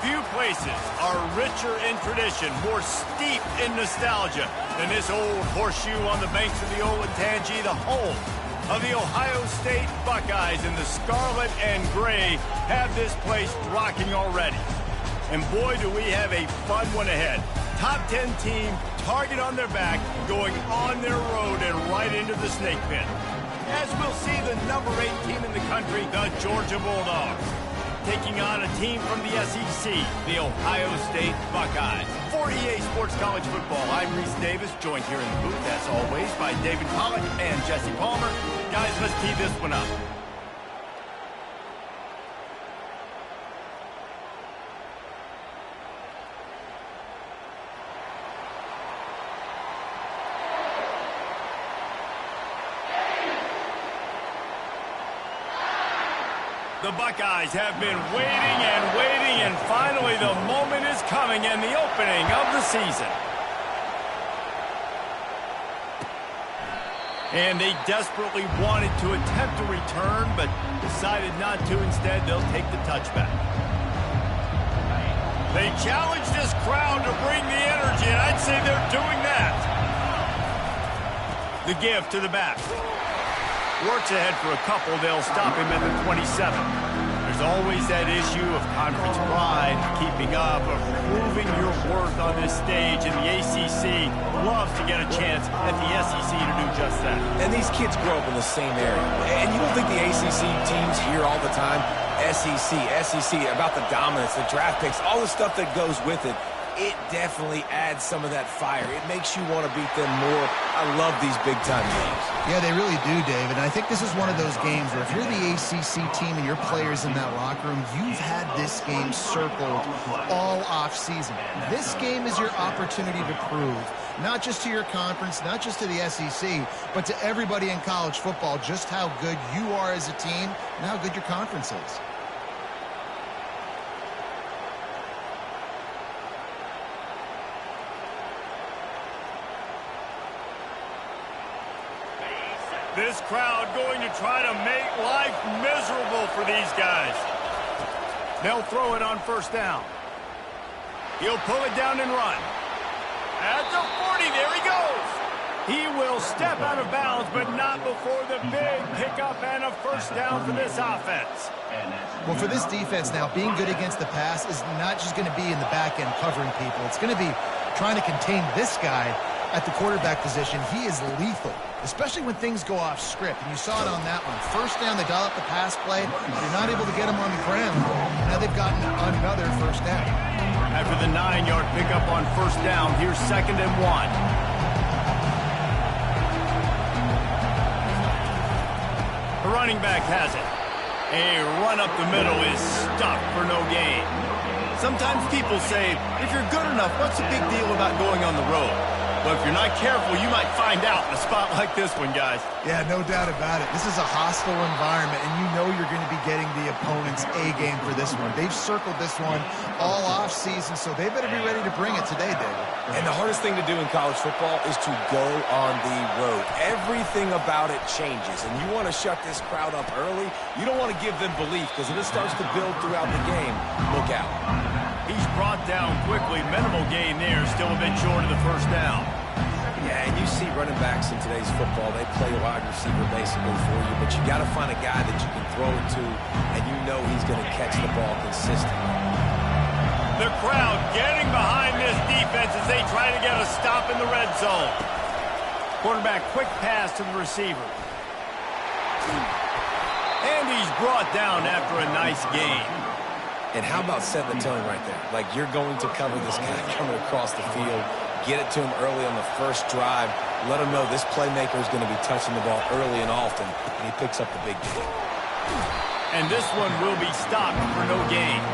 Few places are richer in tradition, more steep in nostalgia than this old horseshoe on the banks of the Olentangy, the home of the Ohio State Buckeyes. And the scarlet and gray have this place rocking already. And boy, do we have a fun one ahead. Top 10 team, target on their back, going on their road and right into the snake pit. As we'll see the number 8 team in the country, the Georgia Bulldogs, taking on a team from the SEC, the Ohio State Buckeyes. For EA Sports College Football, I'm Reese Davis, joined here in the booth, as always, by David Pollack and Jesse Palmer. Guys, let's tee this one up. The Buckeyes have been waiting, and finally the moment is coming and the opening of the season. And they desperately wanted to attempt a return, but decided not to. Instead, they'll take the touchback. They challenge this crowd to bring the energy, and I'd say they're doing that. The give to the back. Works ahead for a couple. They'll stop him at the 27. There's always that issue of conference pride, keeping up, of proving your worth on this stage, and the ACC loves to get a chance at the SEC to do just that. And these kids grow up in the same area. And you don't think the ACC teams hear all the time, SEC, about the dominance, the draft picks, all the stuff that goes with it. It definitely adds some of that fire. It makes you want to beat them more. I love these big-time games. Yeah, they really do, David. And I think this is one of those games where if you're the ACC team and your players in that locker room, you've had this game circled all off-season. This game is your opportunity to prove, not just to your conference, not just to the SEC, but to everybody in college football, just how good you are as a team and how good your conference is. This crowd going to try to make life miserable for these guys. They'll throw it on first down. He'll pull it down and run. At the 40, there he goes. He will step out of bounds, but not before the big pickup and a first down for this offense. Well, for this defense now, being good against the pass is not just going to be in the back end covering people. It's going to be trying to contain this guy at the quarterback position. He is lethal, especially when things go off script. And you saw it on that one. First down, they dial up the pass play. They're not able to get him on the ground. Now they've gotten another first down. After the 9-yard pickup on first down, here's 2nd and 1. The running back has it. A run up the middle is stuffed for no gain. Sometimes people say, if you're good enough, what's the big deal about going on the road? But if you're not careful, you might find out in a spot like this one, guys. Yeah, no doubt about it. This is a hostile environment, and you know you're going to be getting the opponent's A-game for this one. They've circled this one all off-season, so they better be ready to bring it today, David. And the hardest thing to do in college football is to go on the road. Everything about it changes, and you want to shut this crowd up early. You don't want to give them belief, because if it starts to build throughout the game, look out. He's brought down quickly. Minimal gain there. Still a bit short of the first down. Yeah, and you see running backs in today's football, they play wide receiver basically for you, but you got to find a guy that you can throw it to, and you know he's going to catch the ball consistently. The crowd getting behind this defense as they try to get a stop in the red zone. Quarterback, quick pass to the receiver. And he's brought down after a nice gain. And how about setting the tone right there? Like, you're going to cover this guy coming across the field, get it to him early on the first drive, let him know this playmaker is going to be touching the ball early and often, and he picks up the big game. And this one will be stopped for no gain.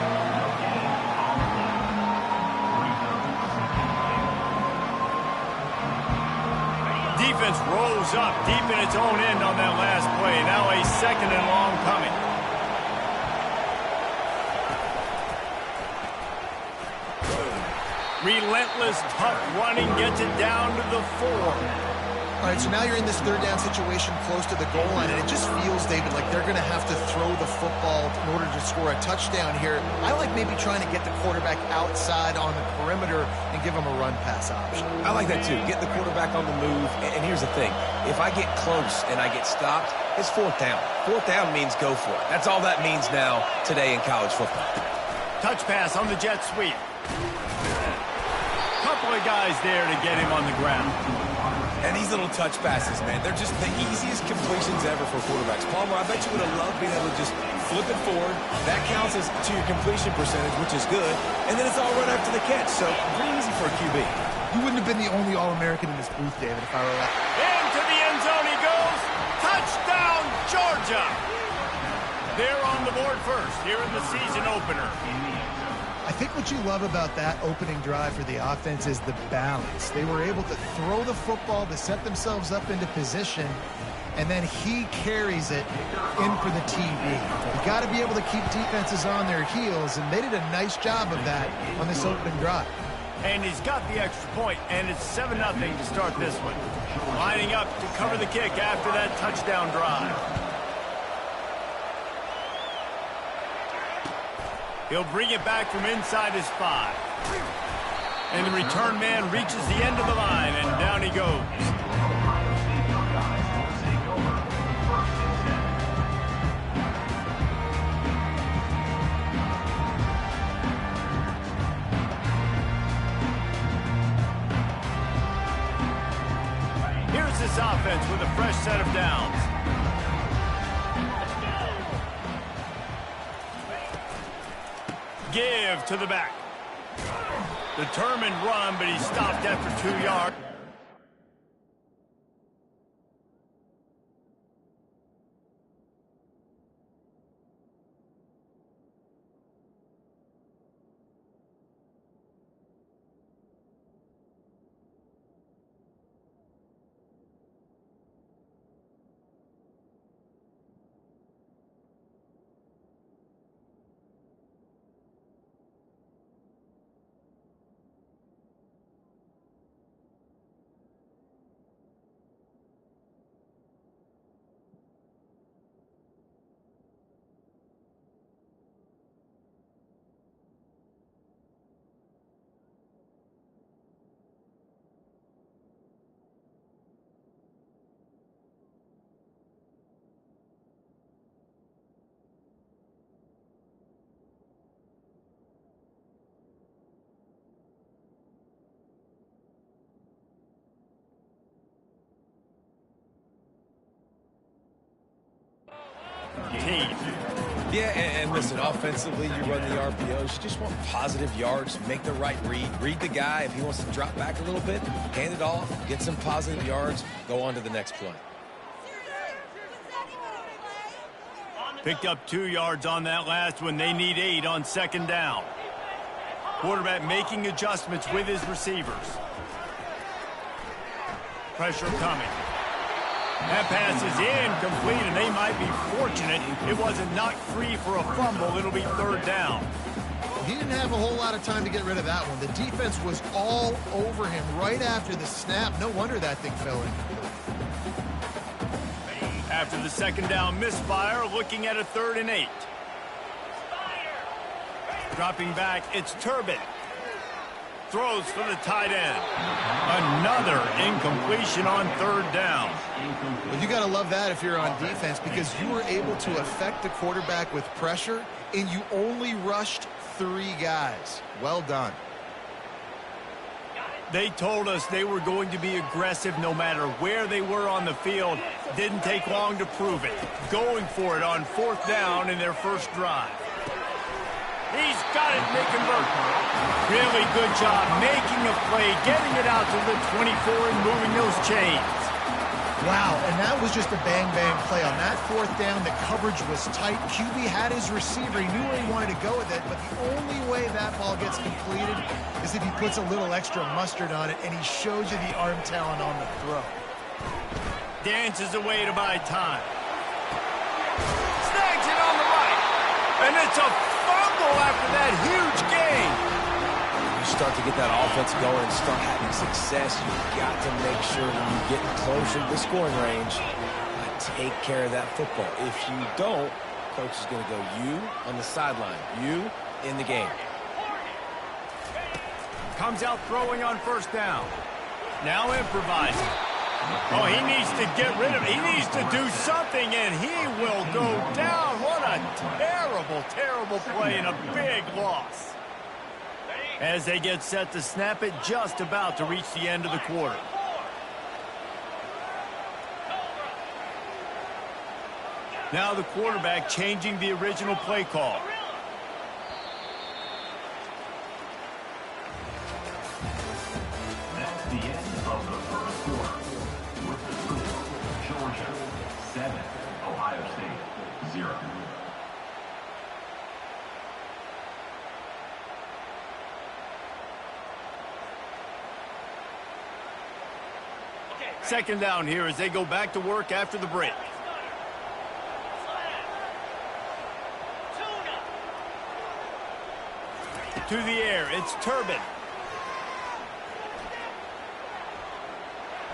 Defense rolls up deep in its own end on that last play. Now a 2nd and long coming. Relentless, tough running gets it down to the 4. All right, so now you're in this third down situation close to the goal line, and it just feels, David, like they're going to have to throw the football in order to score a touchdown here. I like maybe trying to get the quarterback outside on the perimeter and give him a run-pass option. I like that, too. Get the quarterback on the move. And here's the thing. If I get close and I get stopped, it's fourth down. Fourth down means go for it. That's all that means now today in college football. Touch pass on the jet sweep. Couple of guys there to get him on the ground. And these little touch passes, man, they're just the easiest completions ever for quarterbacks. Palmer, I bet you would have loved being able to just flip it forward. That counts as to your completion percentage, which is good. And then it's all right after the catch. So pretty easy for a QB. You wouldn't have been the only All-American in this booth, David, if I were that. Into the end zone he goes. Touchdown, Georgia. They're on the board first here in the season opener. I think what you love about that opening drive for the offense is the balance. They were able to throw the football to set themselves up into position, and then he carries it in for the TD. You got to be able to keep defenses on their heels, and they did a nice job of that on this opening drive. And he's got the extra point, and it's 7-0 to start this one. Lining up to cover the kick after that touchdown drive. He'll bring it back from inside his 5. And the return man reaches the end of the line, and down he goes. Here's this offense with a fresh set of downs. Give to the back. Determined run, but he stopped after 2 yards. Yeah, and listen, offensively, you run the RPOs. You just want positive yards, make the right read the guy. If he wants to drop back a little bit, hand it off, get some positive yards, go on to the next play. Picked up 2 yards on that last one. They need 8 on second down. Quarterback making adjustments with his receivers. Pressure coming. That pass is incomplete, and they might be fortunate it wasn't knocked free for a fumble. It'll be third down. He didn't have a whole lot of time to get rid of that one. The defense was all over him right after the snap. No wonder that thing fell in. After the second down misfire, looking at a 3rd and 8. Dropping back, it's Turbin. Throws for the tight end. Another incompletion on 3rd down. Well, you got to love that if you're on defense, because you were able to affect the quarterback with pressure, and you only rushed 3 guys. Well done. They told us they were going to be aggressive no matter where they were on the field. Didn't take long to prove it. Going for it on 4th down in their first drive. He's got it, and they convert. Really good job making a play, getting it out to the 24 and moving those chains. Wow, and that was just a bang-bang play. On that 4th down, the coverage was tight. QB had his receiver. He knew where he wanted to go with it, but the only way that ball gets completed is if he puts a little extra mustard on it, and he shows you the arm talent on the throw. Dances away to buy time. Snags it on the right. And it's a fumble after that huge gain. You start to get that offense going and start having success, you've got to make sure when you get closer to the scoring range, take care of that football. If you don't, coach is going to go you on the sideline, you in the game. Comes out throwing on first down. Now improvising. Oh, he needs to get rid of it. He needs to do something, and he will go down. What a terrible, terrible play and a big loss. As they get set to snap it, just about to reach the end of the quarter. Now the quarterback changing the original play call. That's the end of the first quarter. With the score, Georgia 7, Ohio State 0. Second down here as they go back to work after the break. To the air, it's Turbin.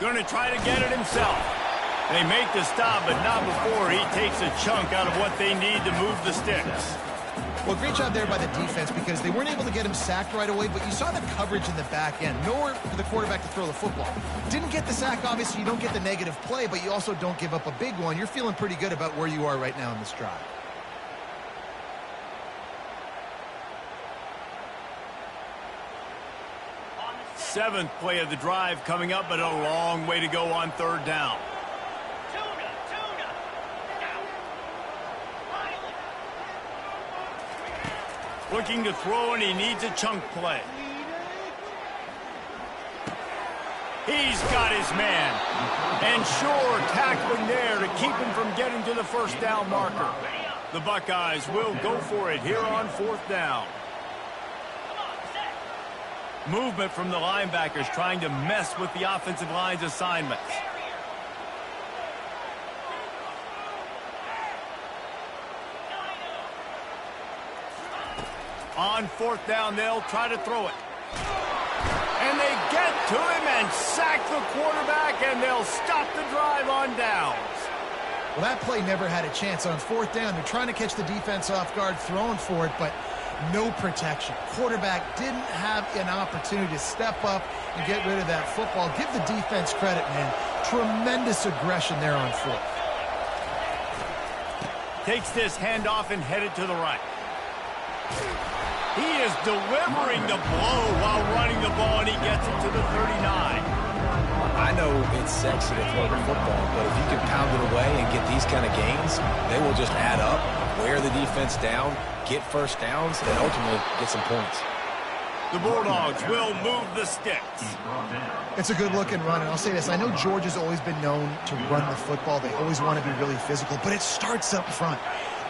Going to try to get it himself. They make the stop, but not before he takes a chunk out of what they need to move the sticks. Well, great job there by the defense because they weren't able to get him sacked right away, but you saw the coverage in the back end. Nowhere for the quarterback to throw the football. Didn't get the sack, obviously you don't get the negative play, but you also don't give up a big one. You're feeling pretty good about where you are right now in this drive. Seventh play of the drive coming up, but a long way to go on third down. Looking to throw, and he needs a chunk play. He's got his man. And sure, tackling there to keep him from getting to the first down marker. The Buckeyes will go for it here on fourth down. Movement from the linebackers trying to mess with the offensive line's assignments. On fourth down, they'll try to throw it. And they get to him and sack the quarterback, and they'll stop the drive on downs. Well, that play never had a chance. On fourth down, they're trying to catch the defense off guard, throwing for it, but no protection. Quarterback didn't have an opportunity to step up and get rid of that football. Give the defense credit, man. Tremendous aggression there on fourth. Takes this handoff and headed to the right. He is delivering the blow while running the ball, and he gets it to the 39. I know it's sexy to throw the football, but if you can pound it away and get these kind of gains, they will just add up, wear the defense down, get first downs, and ultimately get some points. The Bulldogs will move the sticks. It's a good-looking run, and I'll say this. I know Georgia's always been known to run the football. They always want to be really physical, but it starts up front.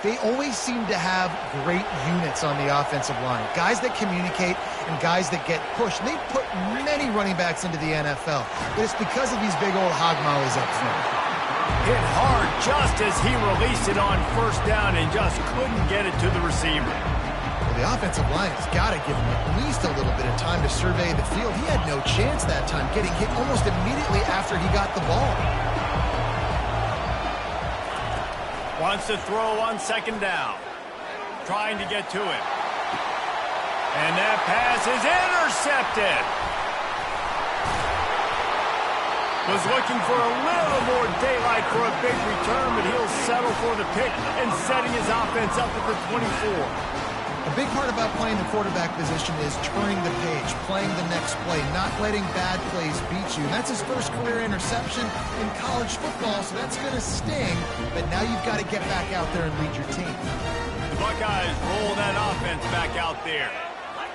They always seem to have great units on the offensive line. Guys that communicate and guys that get pushed. They've put many running backs into the NFL, but it's because of these big old hog mollies up front. Hit hard just as he released it on first down and just couldn't get it to the receiver. Well, the offensive line has got to give him at least a little bit of time to survey the field. He had no chance that time, getting hit almost immediately after he got the ball. Wants to throw on second down. Trying to get to it. And that pass is intercepted. Was looking for a little more daylight for a big return, but he'll settle for the pick and setting his offense up at the 24. A big part about playing the quarterback position is turning the page, playing the next play, not letting bad plays beat you. And that's his first career interception in college football, so that's going to sting. But now you've got to get back out there and lead your team. The Buckeyes roll that offense back out there.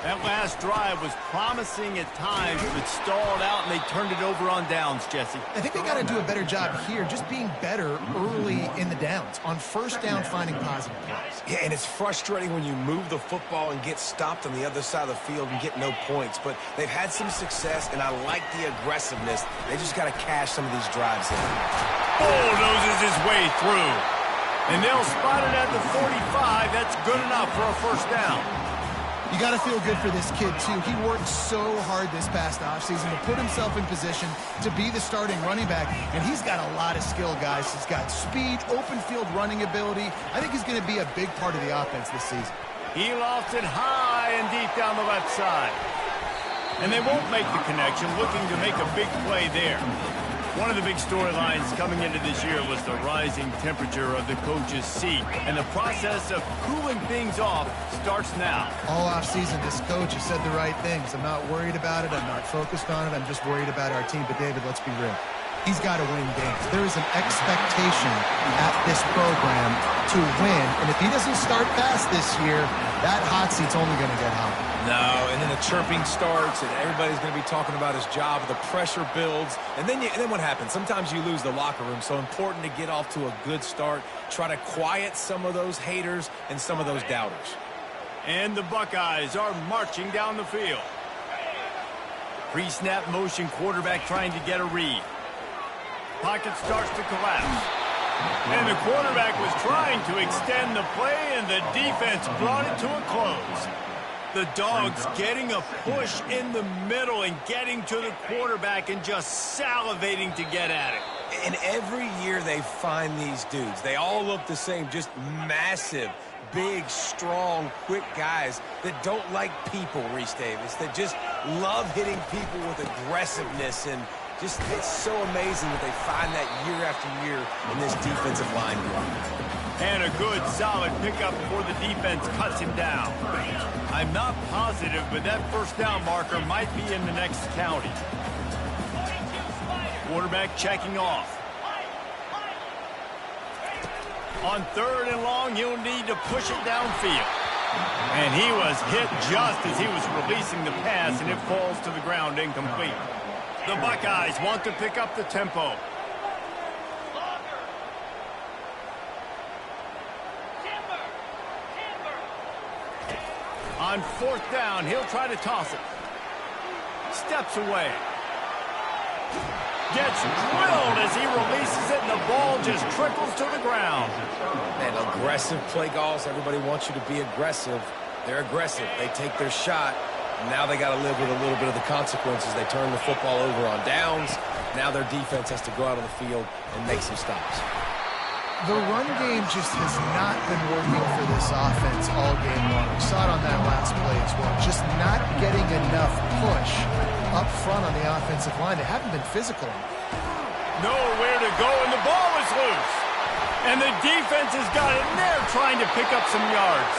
That last drive was promising at times, but stalled out, and they turned it over on downs, Jesse. I think they got to do a better job here, just being better early in the downs. On first down, finding positive plays. Yeah, and it's frustrating when you move the football and get stopped on the other side of the field and get no points. But they've had some success, and I like the aggressiveness. They just got to cash some of these drives in. Bulldozes his way through. And they'll spot it at the 45. That's good enough for a first down. You got to feel good for this kid, too. He worked so hard this past offseason to put himself in position to be the starting running back, and he's got a lot of skill, guys. He's got speed, open field running ability. I think he's going to be a big part of the offense this season. He lofts it high and deep down the left side. And they won't make the connection, looking to make a big play there. One of the big storylines coming into this year was the rising temperature of the coach's seat. And the process of cooling things off starts now. All offseason, this coach has said the right things. I'm not worried about it. I'm not focused on it. I'm just worried about our team. But, David, let's be real. He's got to win games. There is an expectation at this program to win. And if he doesn't start fast this year, that hot seat's only going to get hot. No, and then the chirping starts, and everybody's going to be talking about his job. The pressure builds, and then what happens? Sometimes you lose the locker room. So important to get off to a good start. Try to quiet some of those haters and some of those doubters. And the Buckeyes are marching down the field. Pre-snap motion, quarterback trying to get a read. Pocket starts to collapse. And the quarterback was trying to extend the play, and the defense brought it to a close. The Dogs getting a push in the middle and getting to the quarterback and just salivating to get at it. And every year they find these dudes. They all look the same, just massive, big, strong, quick guys that don't like people, Reese Davis, that just love hitting people with aggressiveness. And just, it's so amazing that they find that year after year in this defensive line group. And a good, solid pickup before the defense cuts him down. I'm not positive, but that first down marker might be in the next county. Quarterback checking off. On 3rd and long, he'll need to push it downfield. And he was hit just as he was releasing the pass, and it falls to the ground incomplete. The Buckeyes want to pick up the tempo. On 4th down, he'll try to toss it. Steps away. Gets drilled as he releases it, and the ball just trickles to the ground. And aggressive play calls. Everybody wants you to be aggressive. They're aggressive. They take their shot. And now they got to live with a little bit of the consequences. They turn the football over on downs. Now their defense has to go out on the field and make some stops. The run game just has not been working for this offense all game long. We saw it on that last play as well. Just not getting enough push up front on the offensive line. They haven't been physical. Nowhere to go, and the ball is loose. And the defense has got in there trying to pick up some yards.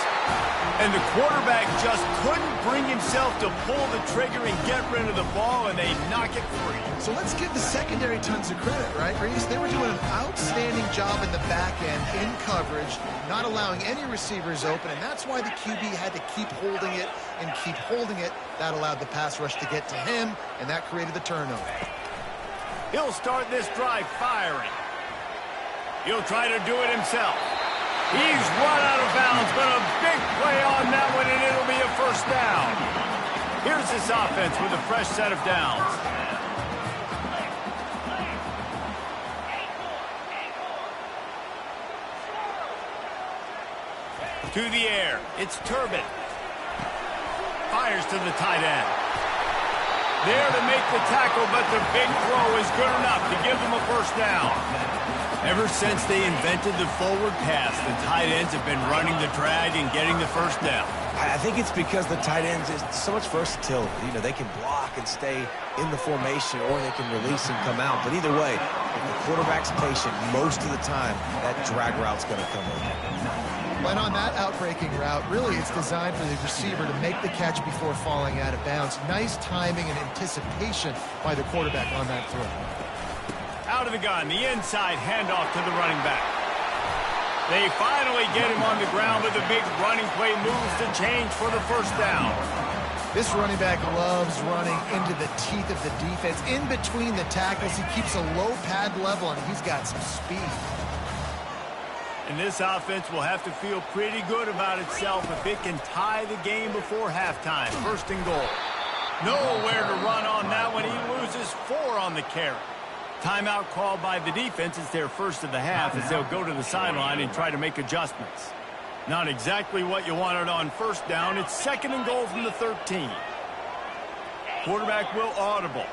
And the quarterback just couldn't bring himself to pull the trigger and get rid of the ball, and they knock it free. So let's give the secondary tons of credit, right, Reese? They were doing an outstanding job in the back end, in coverage, not allowing any receivers open, and that's why the QB had to keep holding it and keep holding it. That allowed the pass rush to get to him, and that created the turnover. He'll start this drive firing. He'll try to do it himself. He's run out of bounds, but a big play on that one, and it'll be a first down. Here's this offense with a fresh set of downs. To the air, it's Turbin. Fires to the tight end. There to make the tackle, but the big throw is good enough to give them a first down. Ever since they invented the forward pass, the tight ends have been running the drag and getting the first down. I think it's because the tight ends is so much versatility. You know, they can block and stay in the formation, or they can release and come out. But either way, if the quarterback's patient, most of the time, that drag route's going to come over. When on that outbreaking route, really it's designed for the receiver to make the catch before falling out of bounds. Nice timing and anticipation by the quarterback on that throw. Out of the gun, the inside handoff to the running back. They finally get him on the ground, but the big running play moves to change for the first down. This running back loves running into the teeth of the defense. In between the tackles, he keeps a low pad level, and he's got some speed. And this offense will have to feel pretty good about itself if it can tie the game before halftime. First and goal. Nowhere to run on that one. He loses 4 on the carry. Timeout called by the defense. It's their first of the half as they'll go to the sideline and try to make adjustments. Not exactly what you wanted on first down. It's 2nd and goal from the 13. Quarterback will audible.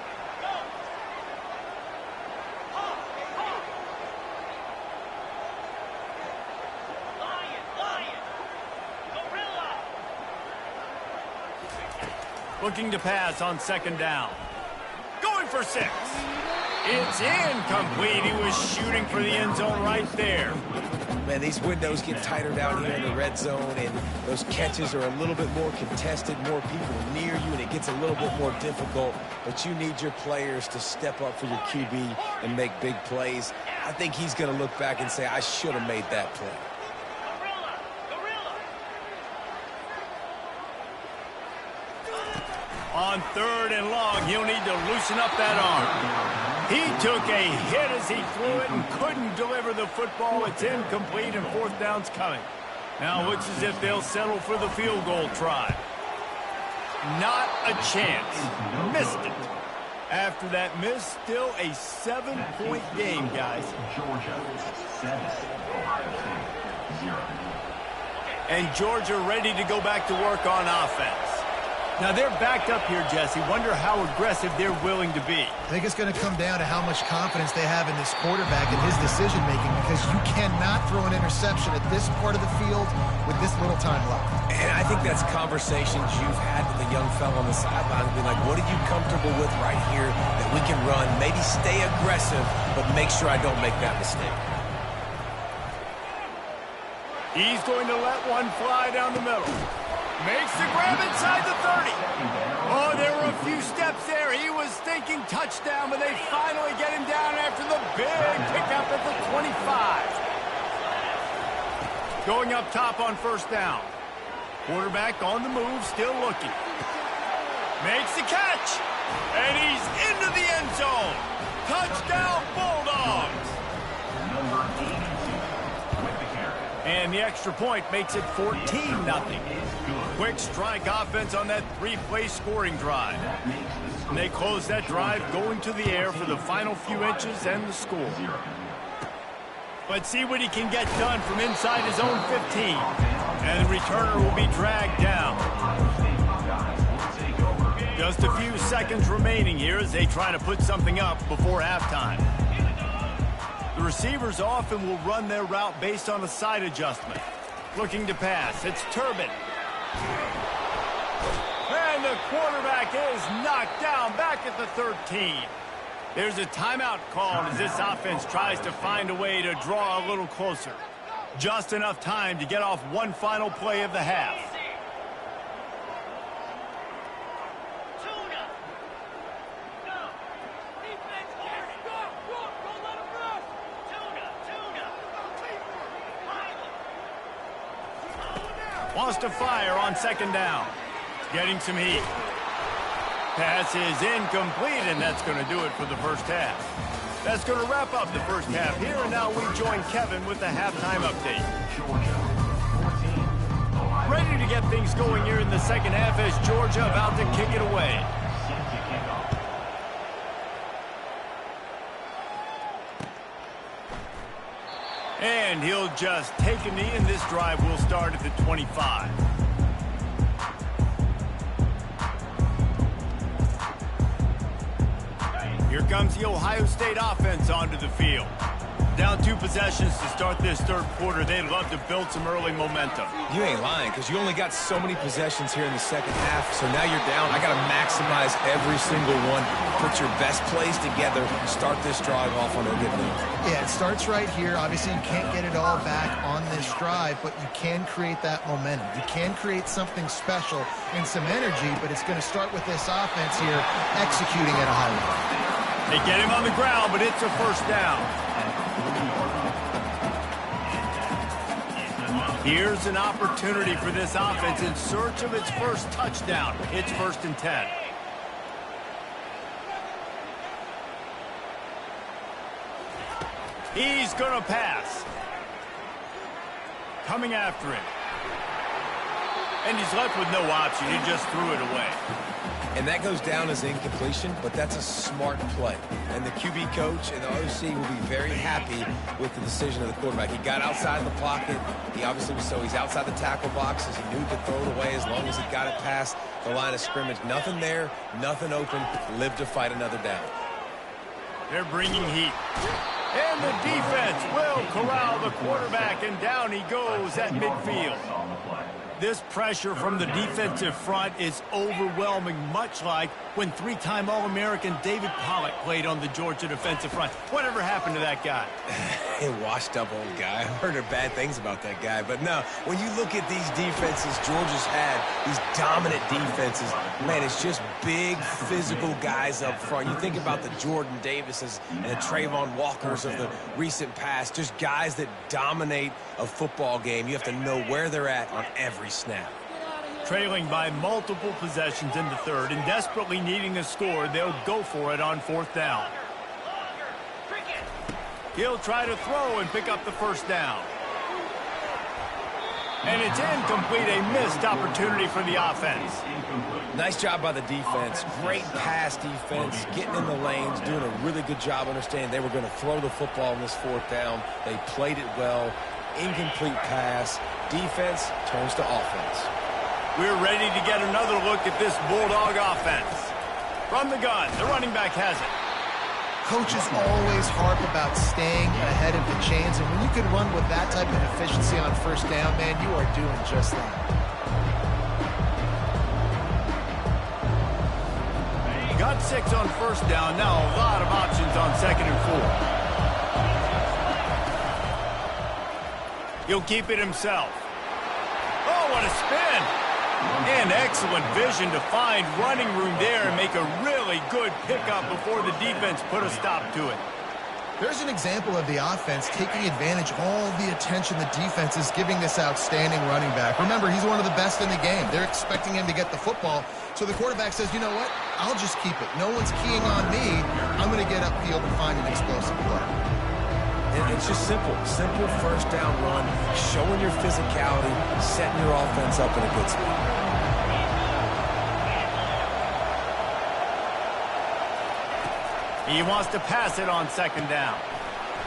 Looking to pass on 2nd down. Going for 6. It's incomplete. He was shooting for the end zone right there. Man, these windows get tighter down here in the red zone, and those catches are a little bit more contested, more people near you, and it gets a little bit more difficult. But you need your players to step up for your QB and make big plays. I think he's going to look back and say, I should have made that play. On 3rd and long, he'll need to loosen up that arm. He took a hit as he threw it and couldn't deliver the football. It's incomplete and 4th down's coming. Now it looks as if they'll settle for the field goal try. Not a chance. Missed it. After that miss, still a 7-point game, guys. Georgia 7, Ohio State 0. And Georgia ready to go back to work on offense. Now they're backed up here, Jesse. Wonder how aggressive they're willing to be. I think it's going to come down to how much confidence they have in this quarterback and his decision-making, because you cannot throw an interception at this part of the field with this little time left. And I think that's conversations you've had with the young fella on the sideline. Be like, what are you comfortable with right here that we can run? Maybe stay aggressive, but make sure I don't make that mistake. He's going to let one fly down the middle. Makes the grab inside the 30. Oh, there were a few steps there. He was thinking touchdown, but they finally get him down after the big pickup at the 25. Going up top on 1st down. Quarterback on the move, still looking. Makes the catch. And he's into the end zone. Touchdown, Bulldogs. Number 82 with the carry. And the extra point makes it 14-0. Quick strike offense on that 3-play scoring drive. And they close that drive going to the air for the final few inches and the score. Let's see what he can get done from inside his own 15. And the returner will be dragged down. Just a few seconds remaining here as they try to put something up before halftime. The receivers often will run their route based on a side adjustment. Looking to pass, it's Turbin. And the quarterback is knocked down back at the 13. There's a timeout called as this offense tries to find a way to draw a little closer. Just enough time to get off one final play of the half. Wants to fire on 2nd down. Getting some heat. Pass is incomplete, and that's going to do it for the first half. That's going to wrap up the first half here, and now we join Kevin with the halftime update. Ready to get things going here in the second half as Georgia about to kick it away. And he'll just take a knee, and this drive will start at the 25. Here comes the Ohio State offense onto the field. Down 2 possessions to start this 3rd quarter. They'd love to build some early momentum. You ain't lying, because you only got so many possessions here in the second half, so now you're down. I got to maximize every single one. Put your best plays together. Start this drive off on a good note. Yeah, it starts right here. Obviously, you can't get it all back on this drive, but you can create that momentum. You can create something special and some energy, but it's going to start with this offense here executing at a high level. They get him on the ground, but it's a 1st down. Here's an opportunity for this offense in search of its first touchdown. It's 1st and 10. He's going to pass. Coming after him. And he's left with no option. He just threw it away. And that goes down as incompletion, but that's a smart play. And the QB coach and the OC will be very happy with the decision of the quarterback. He got outside the pocket. He obviously was he's outside the tackle boxes. He knew to throw it away as long as he got it past the line of scrimmage. Nothing there, nothing open. Live to fight another down. They're bringing heat. And the defense will corral the quarterback, and down he goes at midfield. This pressure from the defensive front is overwhelming, much like when three-time All-American David Pollock played on the Georgia defensive front. Whatever happened to that guy? A washed-up old guy. I've heard bad things about that guy. But no, when you look at these defenses Georgia's had, these dominant defenses, man, it's just big, physical guys up front. You think about the Jordan Davises and the Trayvon Walkers of the recent past, just guys that dominate a football game. You have to know where they're at on every snap. Trailing by multiple possessions in the third and desperately needing a score, they'll go for it on fourth down. He'll try to throw and pick up the first down. And it's incomplete, a missed opportunity for the offense. Nice job by the defense. Great pass defense, getting in the lanes, doing a really good job understanding they were going to throw the football on this fourth down. They played it well. Incomplete pass. Defense turns to offense. We're ready to get another look at this Bulldog offense. From the gun, the running back has it. Coaches always harp about staying ahead of the chains, and when you can run with that type of efficiency on first down, man, you are doing just that. Got 6 on first down, now a lot of options on second and 4. He'll keep it himself. Oh, what a spin! And excellent vision to find running room there and make a really good pickup before the defense put a stop to it. There's an example of the offense taking advantage of all the attention the defense is giving this outstanding running back. Remember, he's one of the best in the game. They're expecting him to get the football. So the quarterback says, you know what? I'll just keep it. No one's keying on me. I'm going to get upfield and find an explosive play. And it's just simple first down run, showing your physicality, setting your offense up in a good spot. He wants to pass it on second down.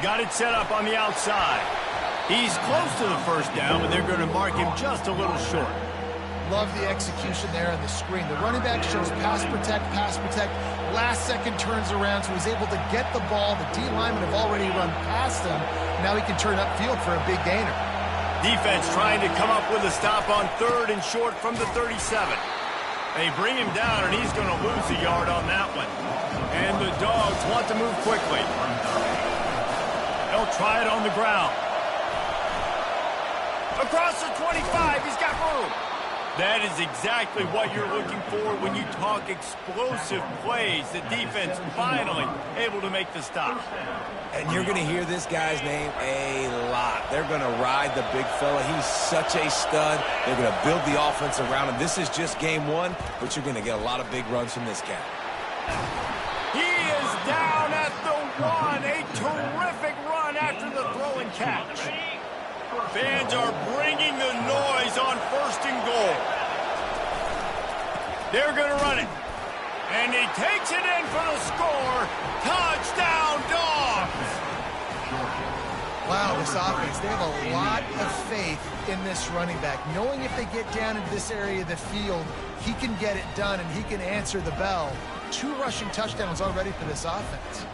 Got it set up on the outside. He's close to the first down, but they're going to mark him just a little short. Love the execution there on the screen. The running back shows pass protect. Last second turns around, so he's able to get the ball. The D linemen have already run past him. Now he can turn upfield for a big gainer. Defense trying to come up with a stop on third and short from the 37. They bring him down, and he's going to lose a yard on that one. And the Dogs want to move quickly. They'll try it on the ground. Across the 25, he's got room. That is exactly what you're looking for when you talk explosive plays. The defense finally able to make the stop. And you're going to hear this guy's name a lot. They're going to ride the big fella. He's such a stud. They're going to build the offense around him. This is just game one, but you're going to get a lot of big runs from this guy. He is down at the 1. A terrific run after the throw and catch. Fans are bringing the noise on first and goal. They're going to run it. And he takes it in for the score. Touchdown, Dogs! Wow, this offense, they have a lot of faith in this running back. Knowing if they get down into this area of the field, he can get it done and he can answer the bell. 2 rushing touchdowns already for this offense.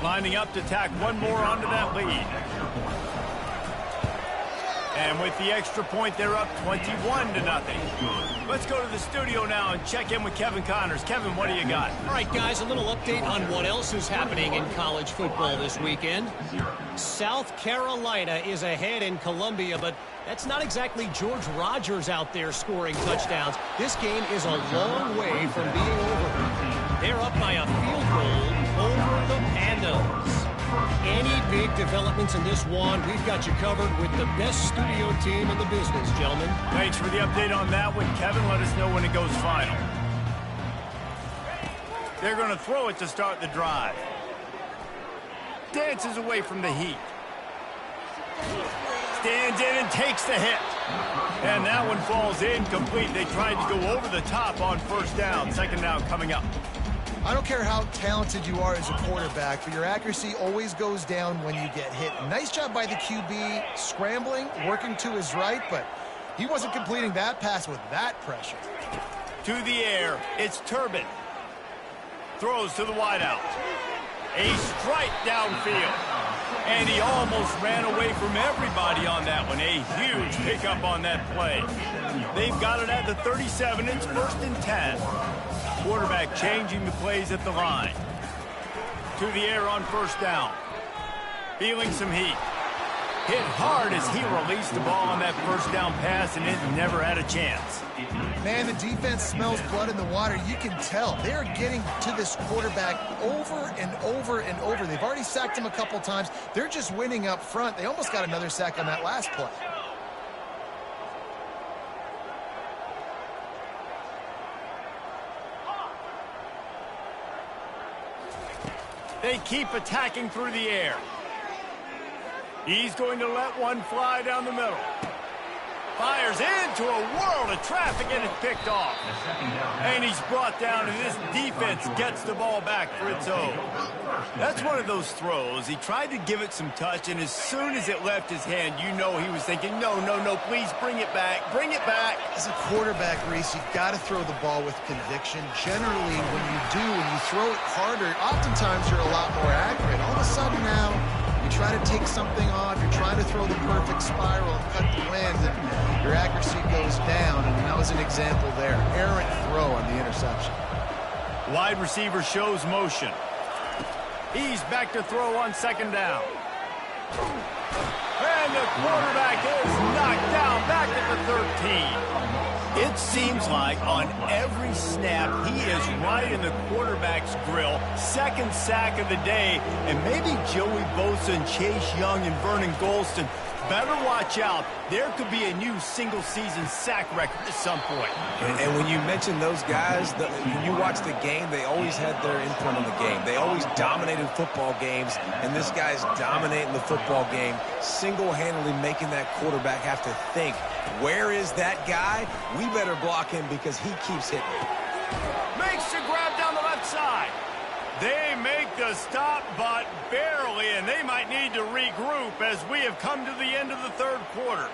Lining up to tack one more onto that lead. And with the extra point, they're up 21-0. Let's go to the studio now and check in with Kevin Connors. Kevin, what do you got? All right, guys, a little update on what else is happening in college football this weekend. South Carolina is ahead in Columbia, but that's not exactly George Rogers out there scoring touchdowns. This game is a long way from being over. They're up by a field goal over the Pandas. Any big developments in this one, we've got you covered with the best studio team in the business, gentlemen. Thanks for the update on that one, Kevin. Let us know when it goes final. They're going to throw it to start the drive. Dances away from the heat. Stands in and takes the hit. And that one falls incomplete. They tried to go over the top on first down. Second down coming up. I don't care how talented you are as a quarterback, but your accuracy always goes down when you get hit. Nice job by the QB scrambling, working to his right, but he wasn't completing that pass with that pressure. To the air, it's Turbin. Throws to the wideout. A strike downfield. And he almost ran away from everybody on that one. A huge pickup on that play. They've got it at the 37. It's 1st and 10. Quarterback changing the plays at the line. To the air on first down. Feeling some heat. Hit hard as he released the ball on that first down pass, and it never had a chance. Man, the defense smells blood in the water. You can tell. They're getting to this quarterback over and over and over. They've already sacked him a couple times. They're just winning up front. They almost got another sack on that last play. They keep attacking through the air. He's going to let one fly down the middle. Fires into a world of traffic, and it's picked off. And he's brought down, and this defense gets the ball back for its own. That's one of those throws. He tried to give it some touch, and as soon as it left his hand, you know he was thinking, no, no, no, please bring it back. Bring it back. As a quarterback, Reese, you've got to throw the ball with conviction. Generally, when you throw it harder, oftentimes you're a lot more accurate. All of a sudden now, you try to take something off, you're trying to throw the perfect spiral and cut the wind, and your accuracy goes down, and that was an example there. Errant throw on the interception. Wide receiver shows motion. He's back to throw on second down. And the quarterback is knocked down back at the 13. It seems like on every snap, he is right in the quarterback's grill. Second sack of the day. And maybe Joey Bosa and Chase Young and Vernon Golston better watch out. There could be a new single-season sack record at some point. And when you mention those guys, when you watch the game, they always had their input on the game. They always dominated football games, and this guy's dominating the football game, single-handedly making that quarterback have to think, where is that guy? We better block him because he keeps hitting. Makes the grab down the left side. They make the stop, but barely, and they might need to regroup as we have come to the end of the third quarter.